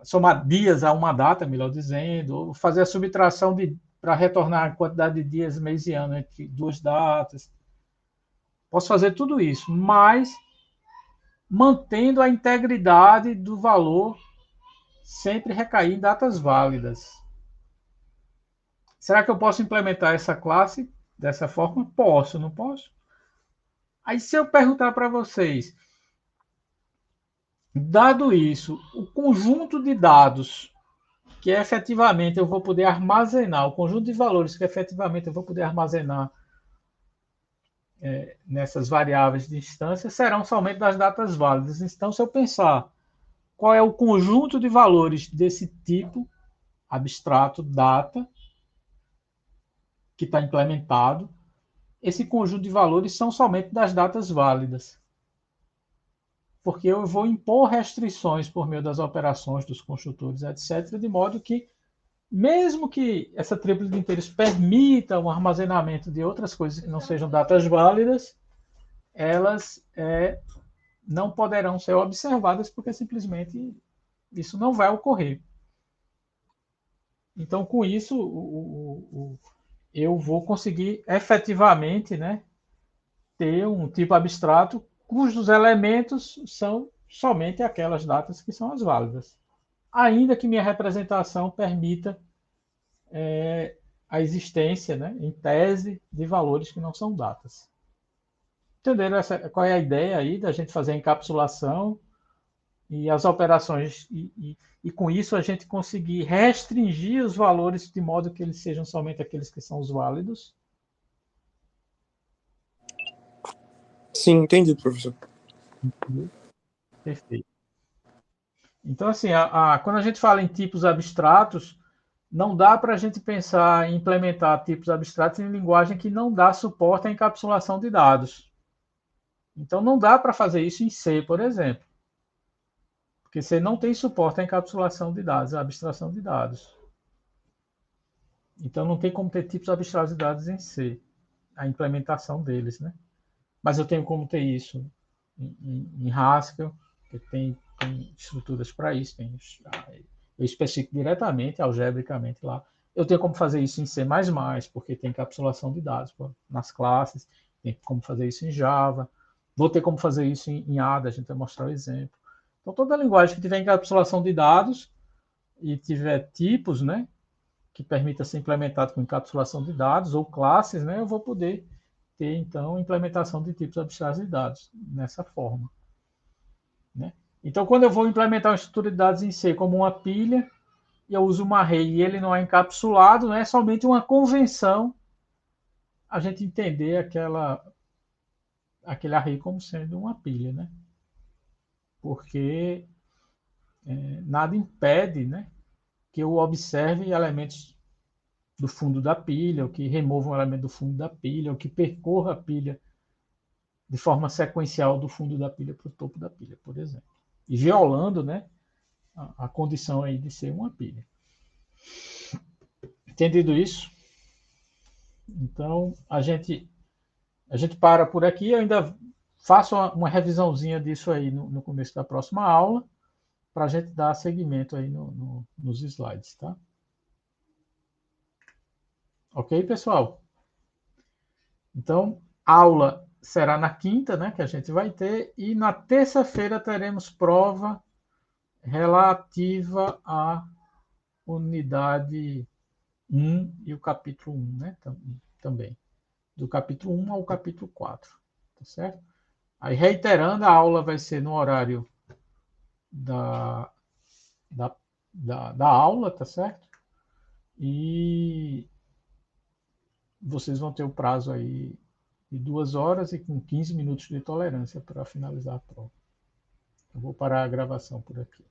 somar dias a uma data, melhor dizendo, ou fazer a subtração para retornar a quantidade de dias, mês e ano entre duas datas. Posso fazer tudo isso, mas mantendo a integridade do valor sempre recair em datas válidas. Será que eu posso implementar essa classe dessa forma? Posso, não posso? Aí se eu perguntar para vocês, dado isso, o conjunto de dados que efetivamente eu vou poder armazenar, o conjunto de valores que efetivamente eu vou poder armazenar nessas variáveis de instância serão somente das datas válidas. Então, se eu pensar qual é o conjunto de valores desse tipo abstrato, data, que está implementado, esse conjunto de valores são somente das datas válidas. Porque eu vou impor restrições por meio das operações dos construtores, etc., de modo que, mesmo que essa tríplice de inteiros permita o armazenamento de outras coisas que não sejam datas válidas, elas não poderão ser observadas porque simplesmente isso não vai ocorrer. Então, com isso, eu vou conseguir efetivamente, né, ter um tipo abstrato cujos elementos são somente aquelas datas que são as válidas. Ainda que minha representação permita a existência, né, em tese, de valores que não são datas. Entenderam qual é a ideia aí da gente fazer a encapsulação e as operações, e com isso a gente conseguir restringir os valores de modo que eles sejam somente aqueles que são os válidos? Sim, entendi, professor. Perfeito. Então, assim, quando a gente fala em tipos abstratos, não dá para a gente pensar em implementar tipos abstratos em linguagem que não dá suporte à encapsulação de dados. Então, não dá para fazer isso em C, por exemplo. Porque C não tem suporte à encapsulação de dados, à abstração de dados. Então, não tem como ter tipos abstratos de dados em C, a implementação deles, né? Mas eu tenho como ter isso em Haskell, que tem estruturas para isso, eu especifico diretamente, algebricamente lá. Eu tenho como fazer isso em C++, porque tem encapsulação de dados nas classes, tem como fazer isso em Java, vou ter como fazer isso em Ada, a gente vai mostrar o exemplo. Então, toda linguagem que tiver encapsulação de dados e tiver tipos, né, que permita ser implementado com encapsulação de dados ou classes, né, eu vou poder ter, então, implementação de tipos abstratos de dados nessa forma. Né? Então, quando eu vou implementar uma estrutura de dados em C como uma pilha, e eu uso um array e ele não é encapsulado, né, é somente uma convenção a gente entender aquele array como sendo uma pilha. Né? Porque nada impede, né, que eu observe elementos do fundo da pilha, ou que remova um elemento do fundo da pilha, ou que percorra a pilha de forma sequencial do fundo da pilha para o topo da pilha, por exemplo. E violando, né, a condição aí de ser uma pilha. Entendido isso? Então, a gente para por aqui. Eu ainda faço uma revisãozinha disso aí no começo da próxima aula, para a gente dar seguimento aí nos slides, tá? Ok, pessoal? Então, aula será na quinta, né, que a gente vai ter, e na terça-feira teremos prova relativa à unidade 1 e o capítulo 1, né, também. Do capítulo 1 ao capítulo 4, tá certo? Aí, reiterando, a aula vai ser no horário da aula, tá certo? E vocês vão ter o prazo aí de 2 horas e com 15 minutos de tolerância para finalizar a prova. Eu vou parar a gravação por aqui.